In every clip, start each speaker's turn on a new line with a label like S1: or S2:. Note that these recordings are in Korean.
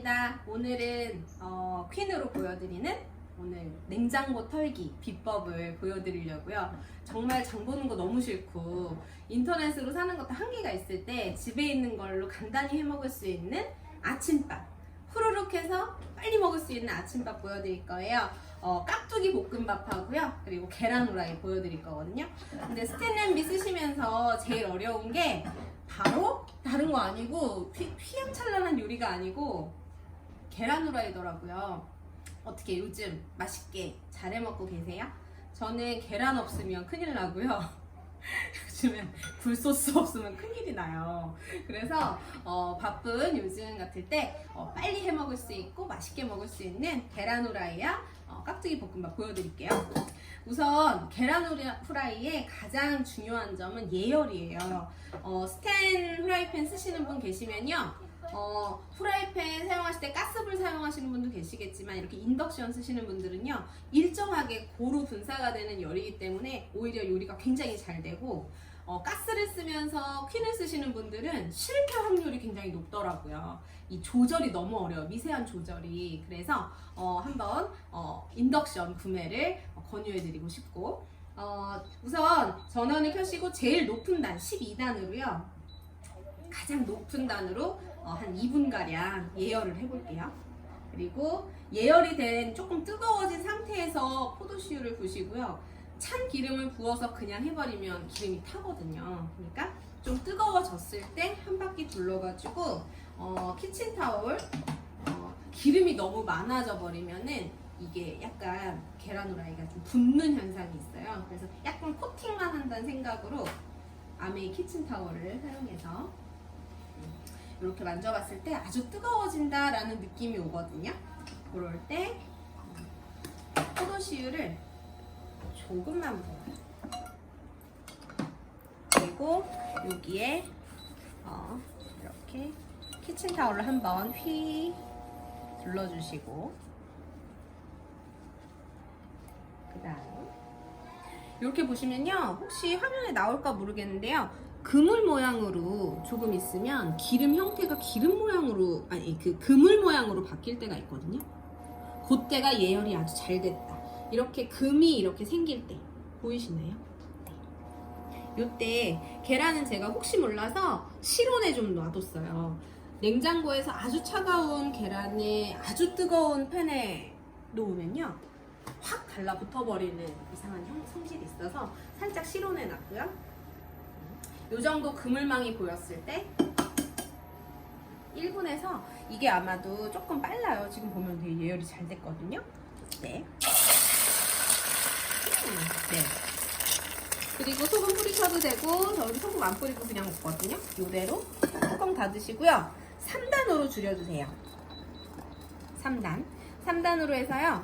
S1: 반갑습니다. 오늘은 퀸으로 보여드리는 오늘 냉장고 털기 비법을 보여드리려고요. 정말 장 보는 거 너무 싫고 인터넷으로 사는 것도 한계가 있을 때 집에 있는 걸로 간단히 해 먹을 수 있는 아침밥, 후루룩 해서 빨리 먹을 수 있는 아침밥 보여드릴 거예요. 깍두기 볶음밥하고요. 그리고 계란 후라이 보여드릴 거거든요. 근데 스탠레미 쓰시면서 제일 어려운 게 바로 다른 거 아니고 휘황찬란한 요리가 아니고 계란 후라이더라고요. 어떻게 요즘 맛있게 잘 해먹고 계세요? 저는 계란 없으면 큰일 나고요. 요즘엔 굴소스 없으면 큰일이 나요. 그래서 바쁜 요즘 같을 때 빨리 해먹을 수 있고 맛있게 먹을 수 있는 계란 후라이와 깍두기 볶음밥 보여드릴게요. 우선 계란 후라이의 가장 중요한 점은 예열이에요. 스텐 후라이팬 쓰시는 분 계시면요, 후라이팬 사용하실 때 가스불 사용하시는 분도 계시겠지만 이렇게 인덕션 쓰시는 분들은요, 일정하게 고루 분사가 되는 열이기 때문에 오히려 요리가 굉장히 잘 되고, 가스를 쓰면서 퀸을 쓰시는 분들은 실패 확률이 굉장히 높더라고요. 이 조절이 너무 어려워요. 미세한 조절이. 그래서 한번 인덕션 구매를 권유해드리고 싶고, 우선 전원을 켜시고 제일 높은 단 12단으로요 가장 높은 단으로 한 2분가량 예열을 해볼게요. 그리고 예열이 된 조금 뜨거워진 상태에서 포도씨유를 부으시고요. 찬 기름을 부어서 그냥 해버리면 기름이 타거든요. 그러니까 좀 뜨거워졌을 때 한 바퀴 둘러가지고 키친타올, 기름이 너무 많아져 버리면은 이게 약간 계란 후라이가 좀 붓는 현상이 있어요. 그래서 약간 코팅만 한다는 생각으로 아메이 키친타올을 사용해서 이렇게 만져봤을 때 아주 뜨거워진다 라는 느낌이 오거든요. 그럴 때 포도씨유를 조금만 부어요. 그리고 여기에 이렇게 키친타올을 한번 휘 둘러주시고, 그 다음 이렇게 보시면요, 혹시 화면에 나올까 모르겠는데요, 그물 모양으로 조금 있으면 기름 형태가 기름 모양으로, 아니 그물 모양으로 바뀔 때가 있거든요. 그때가 예열이 아주 잘 됐다. 이렇게 금이 이렇게 생길 때 보이시나요? 네. 요때 계란은 제가 혹시 몰라서 실온에 좀 놔뒀어요. 냉장고에서 아주 차가운 계란을 아주 뜨거운 팬에 놓으면요, 확 달라붙어 버리는 이상한 성질이 있어서 살짝 실온에 놨고요. 요 정도 그물망이 보였을 때 1분에서, 이게 아마도 조금 빨라요. 지금 보면 되게 예열이 잘 됐거든요. 네. 네. 그리고 소금 뿌리셔도 되고, 저는 소금 안 뿌리고 그냥 먹거든요. 요대로 뚜껑 닫으시고요. 3단으로 줄여주세요. 3단으로 해서요,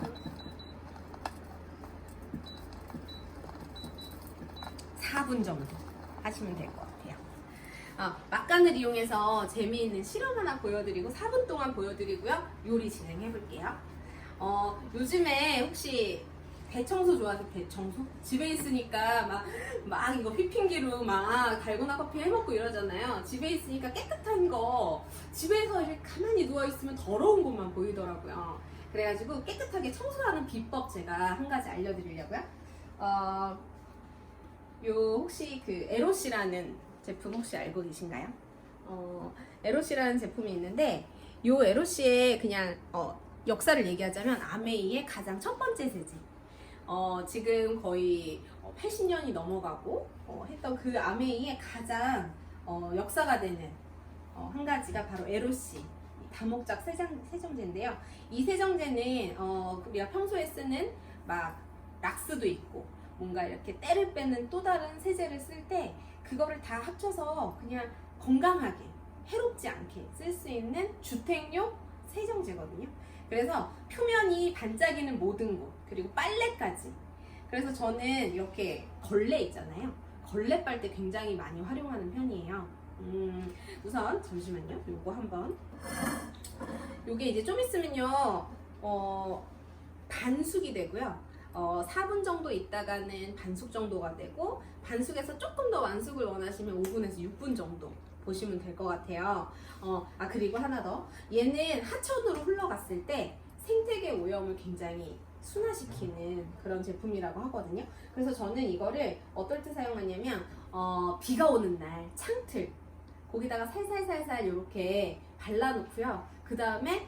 S1: 4분 정도 하시면 될 것 같아요. 막간을 이용해서 재미있는 실험 하나 보여드리고 4분 동안 보여드리고요, 요리 진행해 볼게요. 요즘에 혹시 대청소 좋아하세요? 대청소? 집에 있으니까 막 이거 휘핑기로 막 달고나 커피 해먹고 이러잖아요. 집에 있으니까 깨끗한 거, 집에서 이렇게 가만히 누워있으면 더러운 것만 보이더라고요. 그래가지고 깨끗하게 청소하는 비법 제가 한 가지 알려드리려고요. 혹시 그 에로시라는 제품 혹시 알고 계신가요? 에로시라는 제품이 있는데, 요 에로시의 그냥 역사를 얘기하자면 아메이의 가장 첫 번째 세제, 지금 거의 80년이 넘어가고 했던 그 아메이의 가장 역사가 되는 한 가지가 바로 에로시 다목적 세정제인데요. 이 세정제는 우리가 평소에 쓰는 막 락스도 있고 뭔가 이렇게 때를 빼는 또 다른 세제를 쓸 때 그거를 다 합쳐서 그냥 건강하게 해롭지 않게 쓸 수 있는 주택용 세정제거든요. 그래서 표면이 반짝이는 모든 곳, 그리고 빨래까지. 그래서 저는 이렇게 걸레 있잖아요. 걸레 빨 때 굉장히 많이 활용하는 편이에요. 우선 잠시만요. 요거 한번. 요게 이제 좀 있으면요 반숙이 되고요. 4분 정도 있다가는 반숙 정도가 되고, 반숙에서 조금 더 완숙을 원하시면 5분에서 6분 정도 보시면 될 것 같아요. 그리고 하나 더. 얘는 하천으로 흘러갔을 때 생태계 오염을 굉장히 순화시키는 그런 제품이라고 하거든요. 그래서 저는 이거를 어떨 때 사용하냐면 비가 오는 날 창틀 거기다가 살살살살 이렇게 발라놓고요. 그 다음에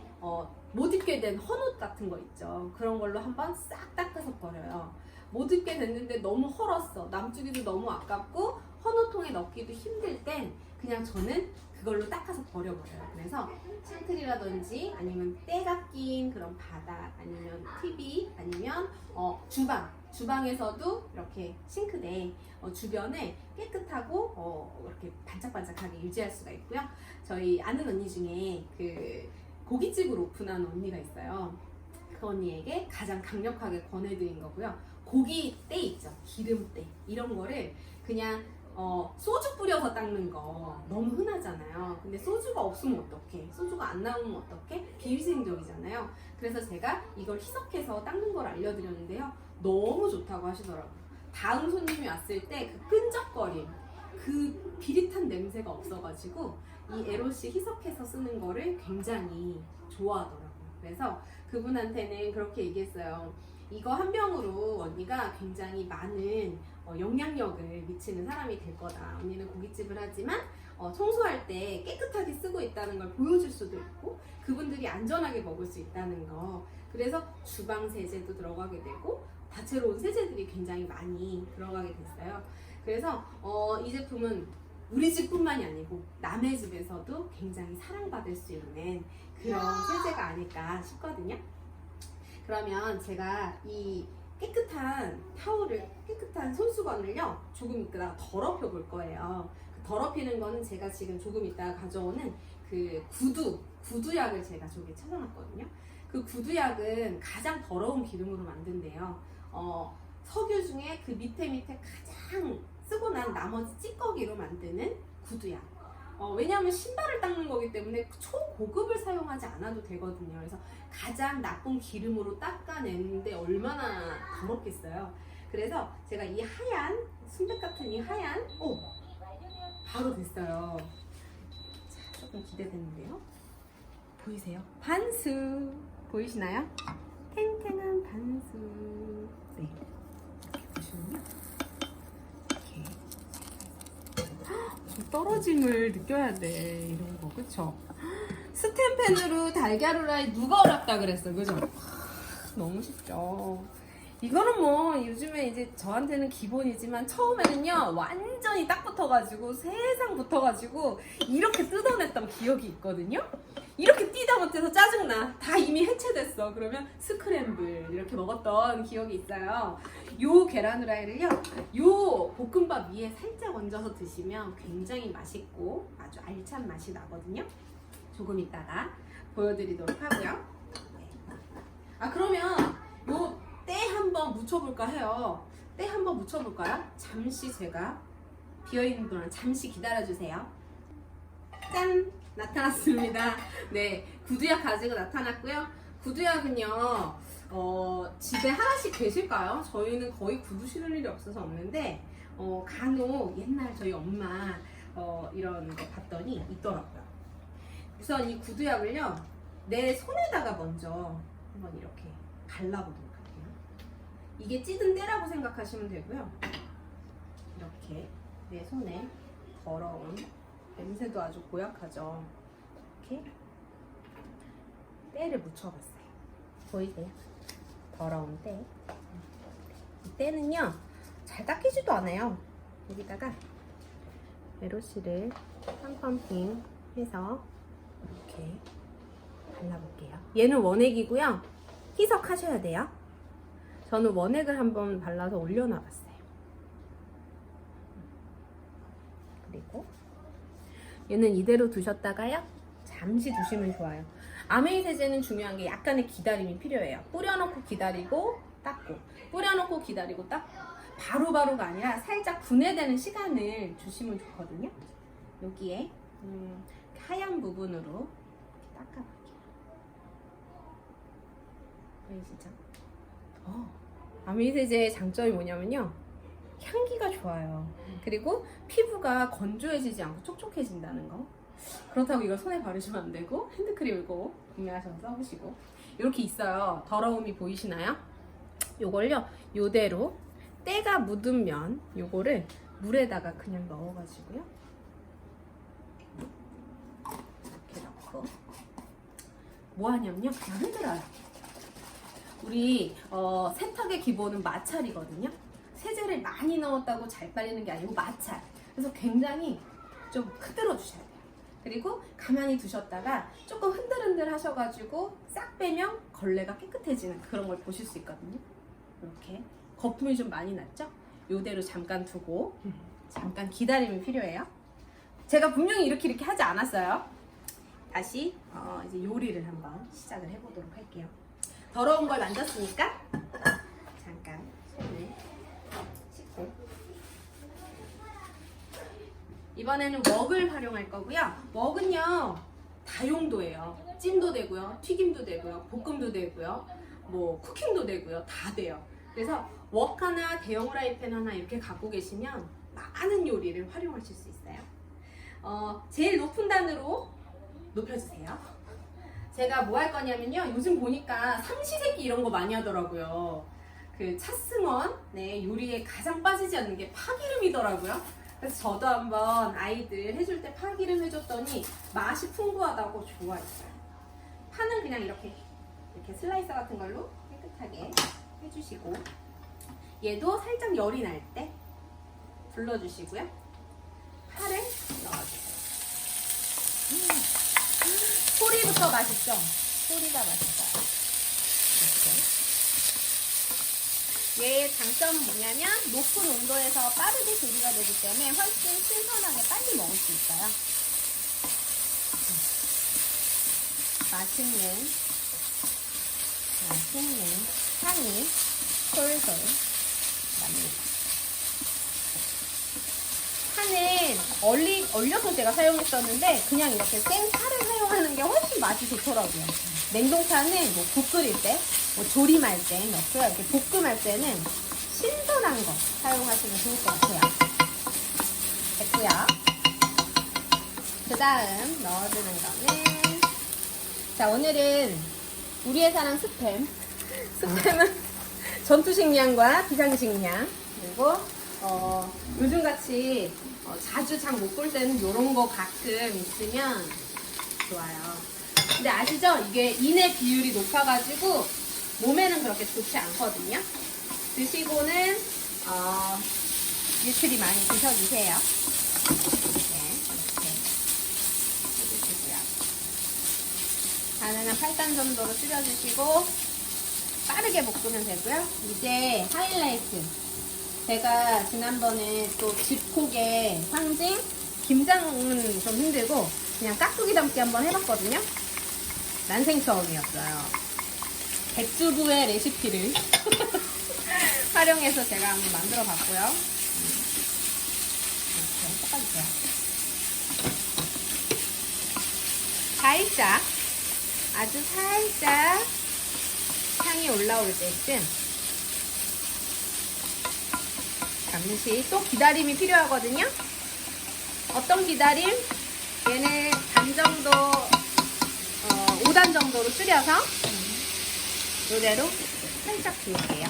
S1: 못 입게 된 헌옷 같은 거 있죠. 그런 걸로 한번 싹 닦아서 버려요. 못 입게 됐는데 너무 헐었어. 남주기도 너무 아깝고 헌옷통에 넣기도 힘들 땐 그냥 저는 그걸로 닦아서 버려버려요. 그래서 창틀이라든지 아니면 때가 낀 그런 바닥 아니면 TV 아니면 주방에서도 이렇게 싱크대 주변을 깨끗하고 이렇게 반짝반짝하게 유지할 수가 있고요. 저희 아는 언니 중에 그 고깃집을 오픈한 언니가 있어요. 그 언니에게 가장 강력하게 권해드린 거고요. 고기때 있죠. 기름때 이런 거를 그냥 소주 뿌려서 닦는 거 너무 흔하잖아요. 근데 소주가 없으면 어떡해? 소주가 안 나오면 어떡해? 비위생적이잖아요. 그래서 제가 이걸 희석해서 닦는 걸 알려드렸는데요. 너무 좋다고 하시더라고요. 다음 손님이 왔을 때 그 끈적거림, 그 비릿한 냄새가 없어가지고 이 에로시 희석해서 쓰는 거를 굉장히 좋아하더라고요. 그래서 그분한테는 그렇게 얘기했어요. 이거 한 병으로 언니가 굉장히 많은 영향력을 미치는 사람이 될 거다. 언니는 고깃집을 하지만 청소할 때 깨끗하게 쓰고 있다는 걸 보여줄 수도 있고 그분들이 안전하게 먹을 수 있다는 거. 그래서 주방 세제도 들어가게 되고 다채로운 세제들이 굉장히 많이 들어가게 됐어요. 그래서 이 제품은 우리 집뿐만이 아니고 남의 집에서도 굉장히 사랑받을 수 있는 그런 세제가 아닐까 싶거든요. 그러면 제가 이 깨끗한 타올을, 깨끗한 손수건을요, 조금 이따가 더럽혀 볼 거예요. 그 더럽히는 거는 제가 지금 조금 이따가 가져오는 그 구두약을 제가 저기 찾아놨거든요. 그 구두약은 가장 더러운 기름으로 만든대요. 석유 중에 그 밑에 가장 쓰고 난 나머지 찌꺼기로 만드는 구두약. 왜냐하면 신발을 닦는 거기 때문에 초고급을 사용하지 않아도 되거든요. 그래서 가장 나쁜 기름으로 닦아내는데 얼마나 더럽겠어요. 그래서 제가 이 하얀 순백 같은 이 하얀 바로 됐어요. 자, 조금 기대되는데요. 보이세요? 반수 보이시나요? 탱탱한 반수. 네, 보시면요. 떨어짐을 느껴야 돼. 이런 거 그쵸? 스텐펜으로 달걀 후라이 누가 어렵다 그랬어 그죠? 너무 쉽죠. 이거는 뭐 요즘에 이제 저한테는 기본이지만 처음에는요 완전히 딱 붙어가지고 세상 붙어가지고 이렇게 뜯어냈던 기억이 있거든요. 이렇게 뛰다 못해서 짜증나. 다 이미 해체됐어. 그러면 스크램블 이렇게 먹었던 기억이 있어요. 요 계란 후라이를요, 요 볶음밥 위에 살짝 얹어서 드시면 굉장히 맛있고 아주 알찬 맛이 나거든요. 조금 이따가 보여드리도록 하고요. 그러면 요 때 한번 묻혀볼까 해요. 때 한번 묻혀볼까요? 잠시 제가 비어있는 동안 잠시 기다려주세요. 짠! 나타났습니다. 네, 구두약 가지고 나타났고요. 구두약은요, 집에 하나씩 계실까요? 저희는 거의 구두 실을 일이 없어서 없는데, 간혹 옛날 저희 엄마 이런 거 봤더니 있더라고요. 우선 이 구두약을요, 내 손에다가 먼저 한번 이렇게 발라보도록 할게요. 이게 찌든 때라고 생각하시면 되고요. 이렇게 내 손에 더러운 냄새도 아주 고약하죠. 이렇게 때를 묻혀봤어요. 보이세요? 더러운 때. 이 때는요 잘 닦이지도 않아요. 여기다가 에로시를 한 펌핑 해서 이렇게 발라볼게요. 얘는 원액이고요. 희석하셔야 돼요. 저는 원액을 한번 발라서 올려놔봤어요. 그리고 얘는 이대로 두셨다가요 잠시 두시면 좋아요. 아메이 세제는 중요한 게 약간의 기다림이 필요해요. 뿌려놓고 기다리고 닦고, 뿌려놓고 기다리고 닦고, 바로바로가 아니라 살짝 분해되는 시간을 주시면 좋거든요. 여기에 하얀 부분으로 이렇게 닦아볼게요. 보이시죠? 아메이 세제의 장점이 뭐냐면요, 향기가 좋아요. 그리고 피부가 건조해지지 않고 촉촉해진다는 거. 그렇다고 이걸 손에 바르시면 안 되고 핸드크림 이거 구매하셔서 써보시고. 이렇게 있어요. 더러움이 보이시나요? 요걸요 요대로 때가 묻은 면 요거를 물에다가 그냥 넣어가지고요 이렇게 넣고 뭐 하냐면요 그냥 흔들어요. 우리 세탁의 기본은 마찰이거든요. 세제를 많이 넣었다고 잘 빨리는 게 아니고 마찰. 그래서 굉장히 좀 흔들어 주셔야 돼요. 그리고 가만히 두셨다가 조금 흔들흔들 하셔가지고 싹 빼면 걸레가 깨끗해지는 그런 걸 보실 수 있거든요. 이렇게 거품이 좀 많이 났죠? 요대로 잠깐 두고 잠깐 기다림이 필요해요. 제가 분명히 이렇게 하지 않았어요. 다시 이제 요리를 한번 시작을 해보도록 할게요. 더러운 걸 만졌으니까 잠깐 손을 씻고 이번에는 웍을 활용할 거고요. 웍은요 다용도예요. 찜도 되고요, 튀김도 되고요, 볶음도 되고요, 뭐 쿠킹도 되고요, 다 돼요. 그래서 웍 하나, 대형 프라이팬 하나 이렇게 갖고 계시면 많은 요리를 활용하실 수 있어요. 제일 높은 단으로 높여주세요. 제가 뭐 할 거냐면요. 요즘 보니까 삼시세끼 이런 거 많이 하더라고요. 그 찻승원 요리에 가장 빠지지 않는 게 파기름이더라고요. 그래서 저도 한번 아이들 해줄 때 파기름 해줬더니 맛이 풍부하다고 좋아했어요. 파는 그냥 이렇게 슬라이서 같은 걸로 깨끗하게 해주시고 얘도 살짝 열이 날 때 불러주시고요. 파를 넣어주세요. 소리부터 맛있죠? 소리가 맛있어요. 이렇게. 얘의 장점은 뭐냐면 높은 온도에서 빠르게 조리가 되기 때문에 훨씬 신선하게 빨리 먹을 수 있어요. 맛있는 향이 솔솔 납니다. 파는 얼려서 제가 사용했었는데 그냥 이렇게 생파를 사용하는 게 훨씬 맛이 좋더라고요. 냉동파는 뭐 국 끓일 때, 뭐 조림할 때 넣고요. 이렇게 볶음할 때는 신선한 거 사용하시면 좋을 것 같아요. 됐고요. 그 다음 넣어주는 거는 자 오늘은 우리의 사랑 스팸. 스팸은 전투식량과 비상식량 그리고 요즘같이 자주 장 못 볼 때는 이런 거 가끔 있으면 좋아요. 근데 아시죠? 이게 인의 비율이 높아가지고 몸에는 그렇게 좋지 않거든요. 드시고는 유출이 많이 드셔주세요. 네, 이렇게 해주시고요. 가능한 8단 정도로 줄여주시고 빠르게 볶으면 되고요. 이제 하이라이트. 제가 지난번에 또 집콕의 상징 김장은 좀 힘들고 그냥 깍두기 담기 한번 해봤거든요. 난생 처음이었어요. 백주부의 레시피를 활용해서 제가 한번 만들어 봤고요. 이렇게 섞어주세요. 살짝, 아주 살짝 향이 올라올 때쯤 잠시 또 기다림이 필요하거든요. 어떤 기다림? 얘는 반 정도, 5단 정도로 줄여서 이대로 살짝 줄게요.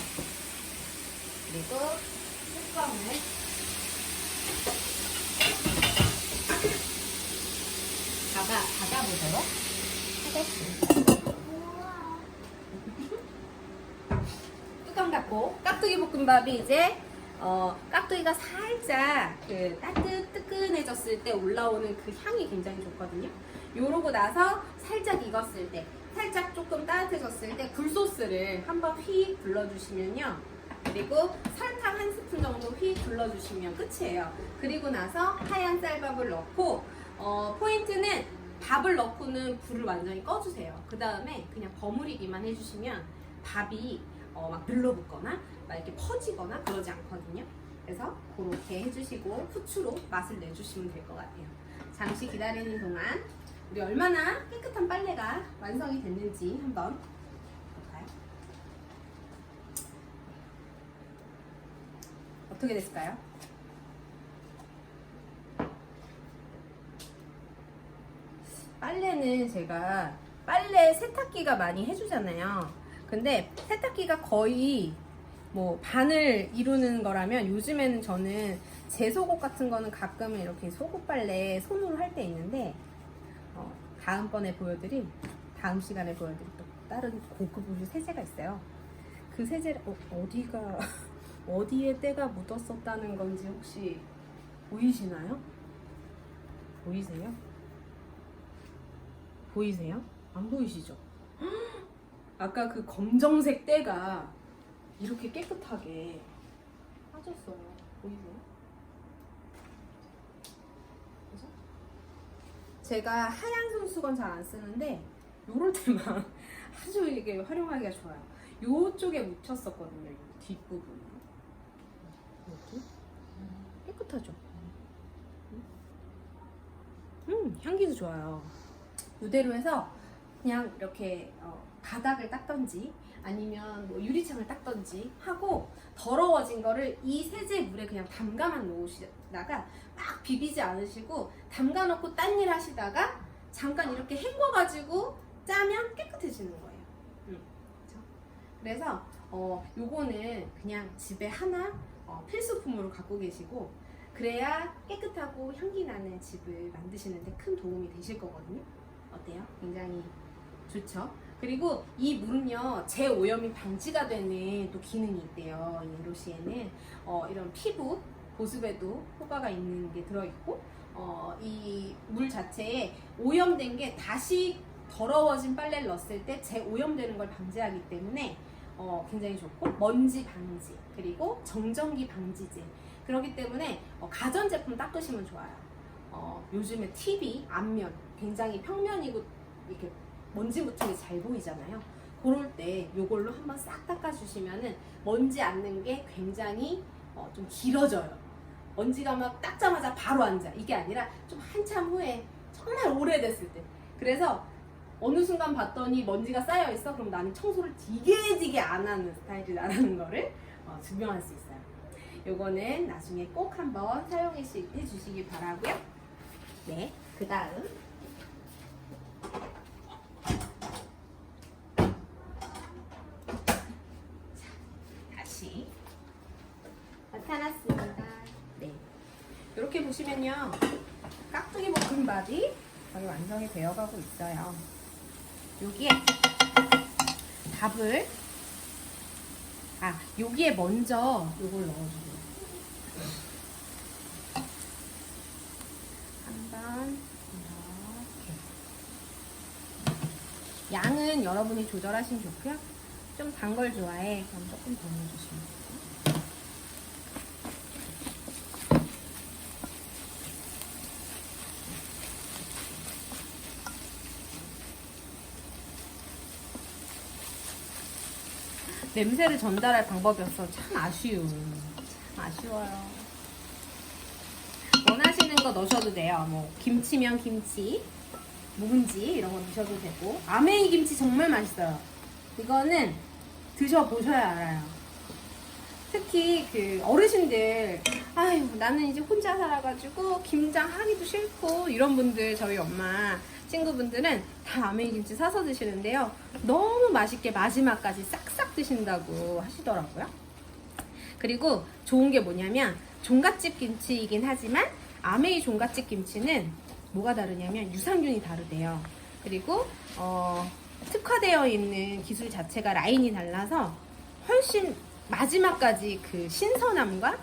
S1: 그리고 뚜껑을 닫아보도록 하겠습니다. 뚜껑 닫고 깍두기 볶음밥이 이제 깍두기가 살짝 그 뜨끈해졌을 때 올라오는 그 향이 굉장히 좋거든요. 요러고 나서 살짝 익었을 때, 살짝 조금 따뜻해졌을 때 굴소스를 한번 휙 불러주시면요. 그리고 설탕 한 스푼 정도 휙 불러주시면 끝이에요. 그리고 나서 하얀 쌀밥을 넣고 포인트는 밥을 넣고는 불을 완전히 꺼주세요. 그 다음에 그냥 버무리기만 해주시면 밥이 막 늘러붙거나 막 이렇게 퍼지거나 그러지 않거든요. 그래서 그렇게 해주시고 후추로 맛을 내주시면 될 것 같아요. 잠시 기다리는 동안 우리 얼마나 깨끗한 빨래가 완성이 됐는지 한번 볼까요? 어떻게 됐을까요? 빨래는 제가 빨래 세탁기가 많이 해주잖아요. 근데 세탁기가 거의 뭐 반을 이루는 거라면 요즘에는 저는 제 속옷 같은 거는 가끔은 이렇게 속옷 빨래 손으로 할 때 있는데 다음번에 보여드릴 다음 시간에 보여드릴 또 다른 고급 우유 세제가 있어요. 그 세제를 어디가 어디에 때가 묻었었다는 건지 혹시 보이시나요? 보이세요? 보이세요? 안 보이시죠? 아까 그 검정색 때가 이렇게 깨끗하게 빠졌어요. 보이세요? 그죠? 제가 하얀 손수건 잘 안 쓰는데 요럴 때만 아주 이게 활용하기가 좋아요. 요쪽에 묻혔었거든요. 이 뒷부분. 이렇게 깨끗하죠? 향기도 좋아요. 이대로 해서 그냥 이렇게 바닥을 닦던지 아니면 뭐 유리창을 닦던지 하고 더러워진 거를 이 세제 물에 그냥 담가만 놓으시다가 막 비비지 않으시고 담가 놓고 딴 일 하시다가 잠깐 이렇게 헹궈가지고 짜면 깨끗해지는 거예요. 그렇죠? 그래서 요거는 그냥 집에 하나 필수품으로 갖고 계시고 그래야 깨끗하고 향기 나는 집을 만드시는데 큰 도움이 되실 거거든요. 어때요? 굉장히 좋죠? 그리고 이 물은요 재오염이 방지가 되는 또 기능이 있대요. 이 에로시에는 이런 피부 보습에도 효과가 있는 게 들어있고 이 물 자체에 오염된 게 다시 더러워진 빨래를 넣었을 때 재오염되는 걸 방지하기 때문에 굉장히 좋고 먼지 방지 그리고 정전기 방지제 그렇기 때문에 가전제품 닦으시면 좋아요. 요즘에 TV 앞면 굉장히 평면이고 이렇게 먼지 묻힌 게 잘 보이잖아요. 그럴 때 요걸로 한번 싹 닦아주시면은 먼지 앉는 게 굉장히 좀 길어져요. 먼지가 막 닦자마자 바로 앉아. 이게 아니라 좀 한참 후에 정말 오래됐을 때. 그래서 어느 순간 봤더니 먼지가 쌓여 있어. 그럼 나는 청소를 되게 안 하는 스타일이라는 거를 증명할 수 있어요. 요거는 나중에 꼭 한번 사용해 주시기 바라고요. 네, 그 다음 다시 나타났습니다. 네, 이렇게 보시면요, 깍두기 볶음밥이 거의 완성이 되어가고 있어요. 여기에 밥을 여기에 먼저 요걸 넣어주세요. 한번 이렇게 양은 여러분이 조절하시면 좋고요. 좀 단 걸 좋아해. 그럼 조금 더 넣어주시면 돼요. 냄새를 전달할 방법이었어. 참 아쉬워요. 원하시는 거 넣으셔도 돼요. 뭐 김치면 김치, 묵은지 이런 거 넣으셔도 되고 아메이 김치 정말 맛있어요. 이거는 드셔보셔야 알아요. 특히 그 어르신들 아유 나는 이제 혼자 살아가지고 김장 하기도 싫고 이런 분들 저희 엄마 친구분들은 다 아메이 김치 사서 드시는데요. 너무 맛있게 마지막까지 싹싹 드신다고 하시더라고요. 그리고 좋은 게 뭐냐면 종갓집 김치이긴 하지만 아메이 종갓집 김치는 뭐가 다르냐면 유산균이 다르대요. 그리고 특화되어 있는 기술 자체가 라인이 달라서 훨씬 마지막까지 그 신선함과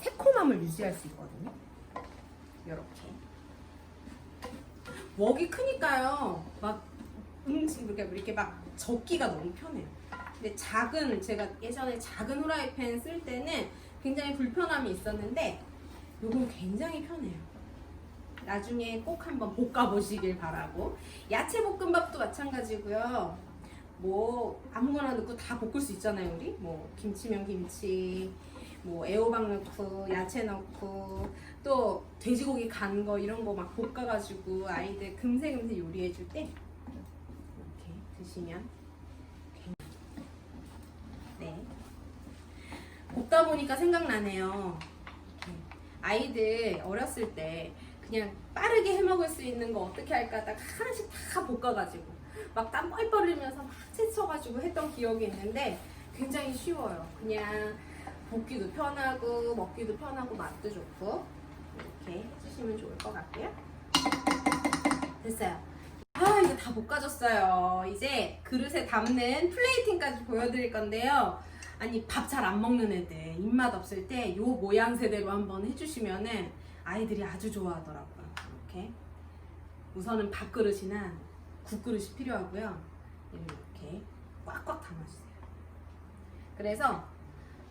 S1: 새콤함을 유지할 수 있거든요. 이렇게 웍이 크니까요 막 이렇게 막 접기가 너무 편해요. 근데 제가 예전에 작은 후라이팬 쓸 때는 굉장히 불편함이 있었는데 요건 굉장히 편해요. 나중에 꼭 한번 볶아보시길 바라고. 야채 볶음밥도 마찬가지고요. 뭐 아무거나 넣고 다 볶을 수 있잖아요. 우리 뭐 김치면 김치, 뭐 애호박 넣고 야채 넣고 또 돼지고기 간 거 이런 거 막 볶아가지고 아이들 금세 요리해줄 때 이렇게 드시면 네. 볶다 보니까 생각나네요. 아이들 어렸을 때 그냥 빠르게 해먹을 수 있는 거 어떻게 할까 하다가 하나씩 다 볶아가지고 막 땀 뻘뻘 흘리면서 막 채쳐가지고 했던 기억이 있는데 굉장히 쉬워요. 그냥 볶기도 편하고 먹기도 편하고 맛도 좋고 이렇게 해주시면 좋을 것 같고요. 됐어요. 아, 이제 다 볶아졌어요. 이제 그릇에 담는 플레이팅까지 보여드릴 건데요. 아니, 밥 잘 안 먹는 애들, 입맛 없을 때 요 모양새대로 한번 해주시면은 아이들이 아주 좋아하더라고요. 이렇게. 우선은 밥그릇이나 국그릇이 필요하고요. 이렇게 꽉꽉 담아주세요. 그래서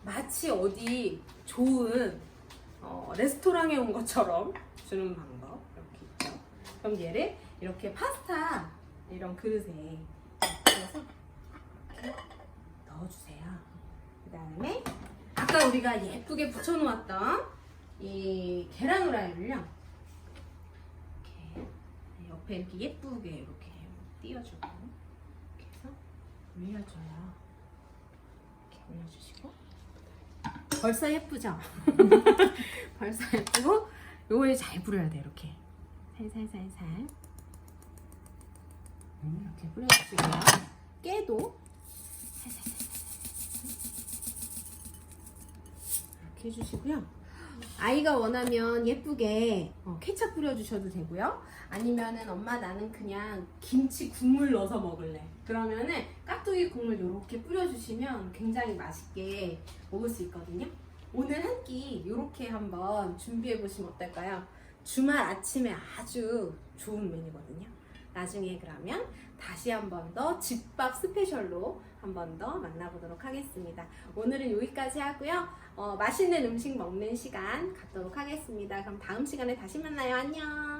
S1: 마치 어디 좋은 레스토랑에 온 것처럼 주는 방법. 이렇게 있죠. 그럼 얘를 이렇게 파스타 이런 그릇에 넣어서 이렇게 넣어주세요. 그 다음에 아까 우리가 예쁘게 붙여놓았던 이 계란 후라이를요, 이렇게 옆에 이렇게 예쁘게 이렇게 띄워주고 이렇게 해서 올려줘요. 이렇게 올려주시고 벌써 예쁘죠? 벌써 예쁘고 요거에 잘 뿌려야 돼. 이렇게 살살살살 이렇게 뿌려주시고요. 깨도 살살살살 이렇게 해주시고요. 아이가 원하면 예쁘게 케첩 뿌려주셔도 되고요. 아니면은 엄마 나는 그냥 김치 국물 넣어서 먹을래. 그러면은 깍두기 국물 이렇게 뿌려주시면 굉장히 맛있게 먹을 수 있거든요. 오늘 한 끼 이렇게 한번 준비해 보시면 어떨까요? 주말 아침에 아주 좋은 메뉴거든요. 나중에 그러면 다시 한 번 더 집밥 스페셜로 한 번 더 만나보도록 하겠습니다. 오늘은 여기까지 하고요. 맛있는 음식 먹는 시간 갖도록 하겠습니다. 그럼 다음 시간에 다시 만나요. 안녕.